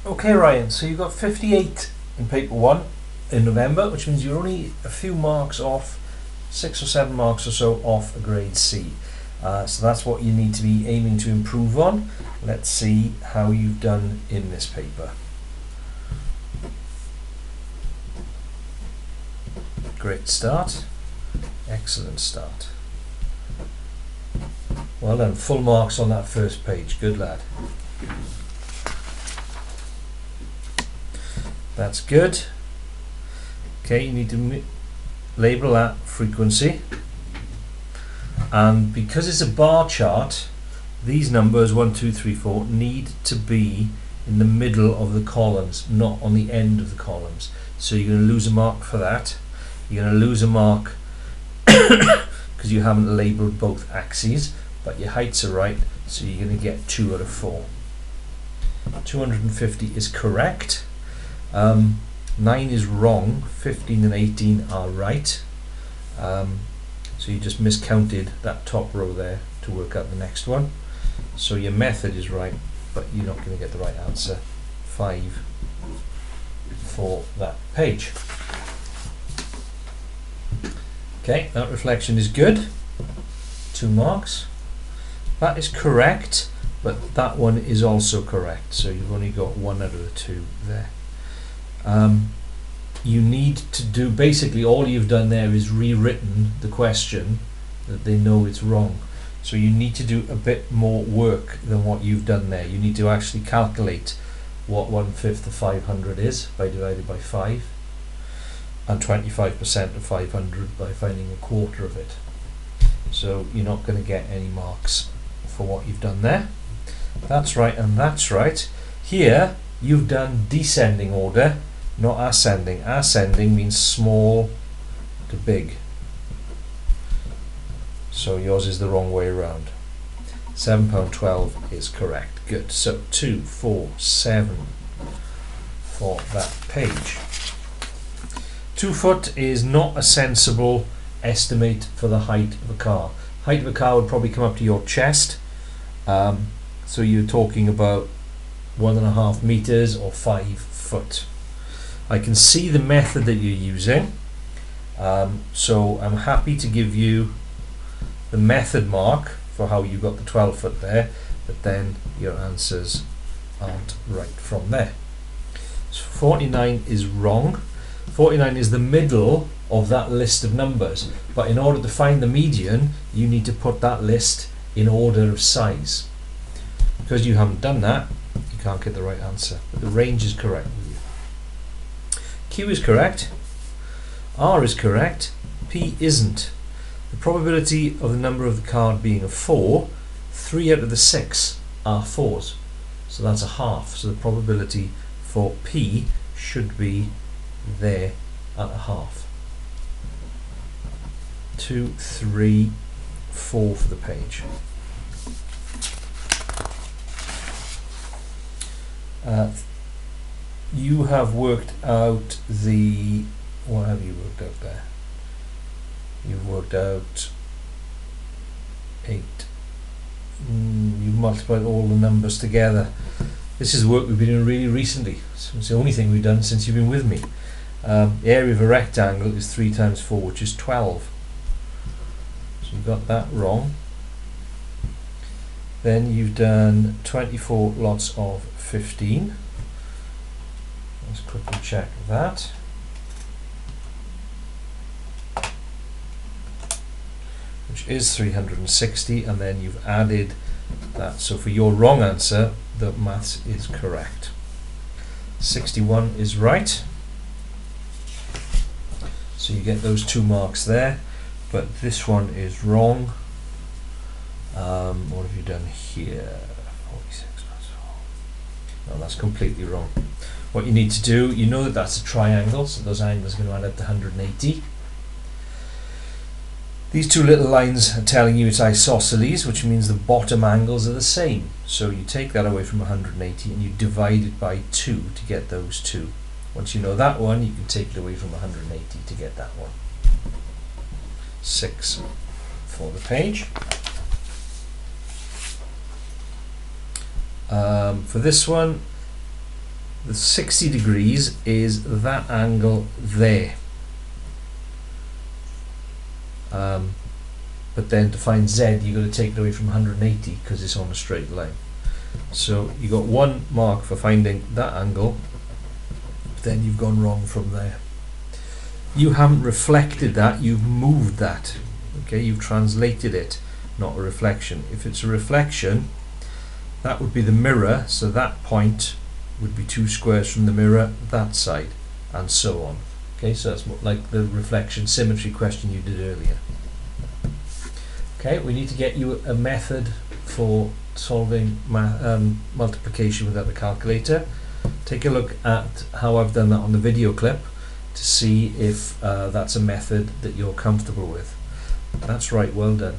Okay, Ryan, so you got 58 in paper 1 in November, which means you're only a few marks off, 6 or 7 marks or so off a grade C. So that's what you need to be aiming to improve on. Let's see how you've done in this paper. Great start. Excellent start. Well done. Full marks on that first page. Good lad. That's good. Okay, you need to label that frequency. And because it's a bar chart, these numbers 1, 2, 3, 4 need to be in the middle of the columns, not on the end of the columns. So you're going to lose a mark for that. You're going to lose a mark because you haven't labelled both axes, but your heights are right, so you're going to get 2 out of 4. 250 is correct. 9 is wrong. 15 and 18 are right. So you just miscounted that top row there to work out the next one. So your method is right, but you're not going to get the right answer. 5 for that page. Okay, that reflection is good. 2 marks. That is correct, but that one is also correct. So you've only got 1 out of the 2 there. You need to do, basically all you've done there is rewritten the question that they know it's wrong. So you need to do a bit more work than what you've done there. You need to actually calculate what 1/5 of 500 is by divided by 5, and 25% of 500 by finding a quarter of it. So you're not going to get any marks for what you've done there. That's right, and that's right. Here you've done descending order, not ascending. Ascending means small to big. So yours is the wrong way around. £7.12 is correct. Good. So 2, 4, 7 for that page. 2 foot is not a sensible estimate for the height of a car. Height of a car would probably come up to your chest. So you're talking about 1.5 meters or 5 foot. I can see the method that you're using, so I'm happy to give you the method mark for how you got the 12 foot there, but then your answers aren't right from there. So 49 is wrong. 49 is the middle of that list of numbers, but in order to find the median you need to put that list in order of size. Because you haven't done that, you can't get the right answer, but the range is correct with you. Q is correct, R is correct, P isn't. The probability of the number of the card being a 4, 3 out of the 6 are 4s, so that's a half. So the probability for P should be there at a half. 2, 3, 4 for the page. You have worked out the, what have you worked out there? You've worked out 8. You've multiplied all the numbers together. This is work we've been doing really recently. So it's the only thing we've done since you've been with me. The area of a rectangle is 3 times 4, which is 12. So you got that wrong. Then you've done 24 lots of 15. Let's quickly check that. Which is 360, and then you've added that. So for your wrong answer, the maths is correct. 61 is right. So you get those 2 marks there, but this one is wrong. What have you done here? 46 plus 4. No, that's completely wrong. What you need to do, you know that that's a triangle, so those angles are going to add up to 180. These 2 little lines are telling you it's isosceles, which means the bottom angles are the same. So you take that away from 180 and you divide it by 2 to get those 2. Once you know that one, you can take it away from 180 to get that one. 6 for the page. For this one, The 60 degrees is that angle there. But then to find Z, you've got to take it away from 180 because it's on a straight line. So you got 1 mark for finding that angle, then you've gone wrong from there. You haven't reflected that, you've moved that. Okay, you've translated it, not a reflection. If it's a reflection, that would be the mirror, so that point would be 2 squares from the mirror that side, and so on. Okay, so that's like the reflection symmetry question you did earlier. Okay, we need to get you a method for solving multiplication without the calculator. Take a look at how I've done that on the video clip to see if that's a method that you're comfortable with. That's right, well done.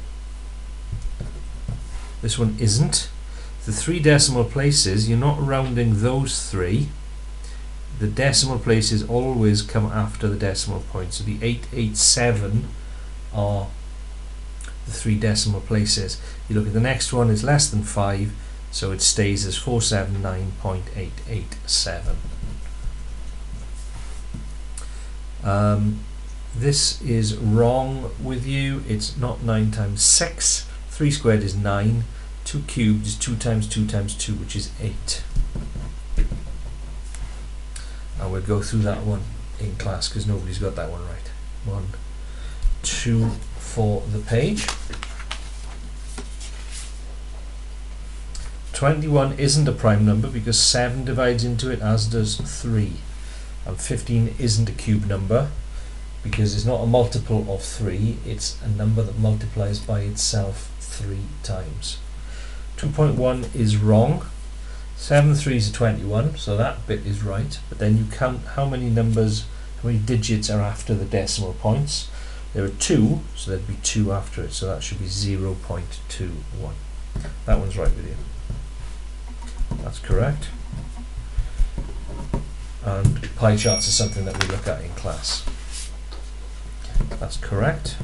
This one isn't. The 3 decimal places, you're not rounding those 3. The decimal places always come after the decimal point. So the 887 are the 3 decimal places. You look at the next one, it's less than 5, so it stays as 479.887. This is wrong with you. It's not 9 times 6. 3 squared is 9. 2 cubed is 2 times 2 times 2, which is 8. And we'll go through that one in class because nobody's got that one right. 1, 2 for the page. 21 isn't a prime number because 7 divides into it, as does 3. And 15 isn't a cube number because it's not a multiple of 3, it's a number that multiplies by itself 3 times. 2.1 is wrong. 7 3s are 21, so that bit is right, but then you count how many numbers, how many digits are after the decimal points. There are 2, so there'd be 2 after it, so that should be 0.21. That one's right with you. That's correct. And pie charts are something that we look at in class. That's correct.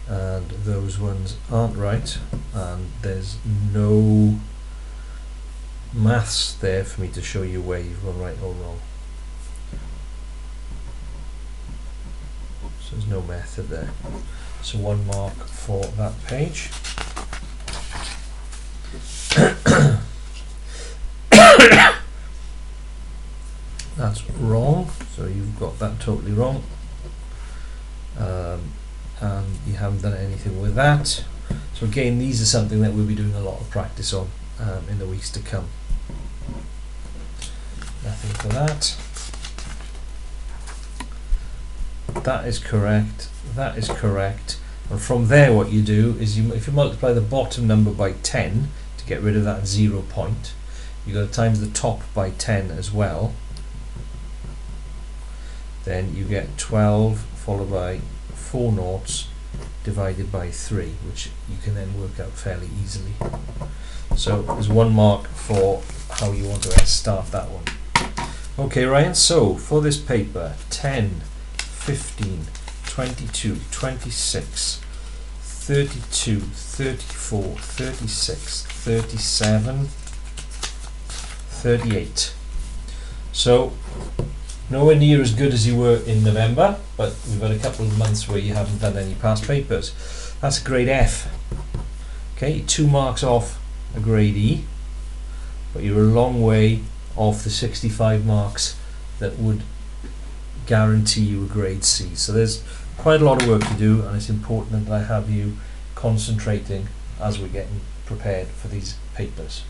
And those ones aren't right, and there's no maths there for me to show you where you've gone right or wrong. So there's no method there. So 1 mark for that page. That's wrong, so you've got that totally wrong. And you haven't done anything with that. So again, these are something that we'll be doing a lot of practice on in the weeks to come. Nothing for that. That is correct. That is correct. And from there, what you do is if you multiply the bottom number by 10 to get rid of that 0 point, you've got to times the top by 10 as well. Then you get 12 followed by 4 noughts divided by 3, which you can then work out fairly easily. So there's 1 mark for how you want to start that one. Okay, Ryan, so for this paper, 10, 15, 22, 26, 32, 34, 36, 37, 38. So nowhere near as good as you were in November, but we've had a couple of months where you haven't done any past papers. That's a grade F. Okay, 2 marks off a grade E, but you're a long way off the 65 marks that would guarantee you a grade C. So there's quite a lot of work to do, and it's important that I have you concentrating as we're getting prepared for these papers.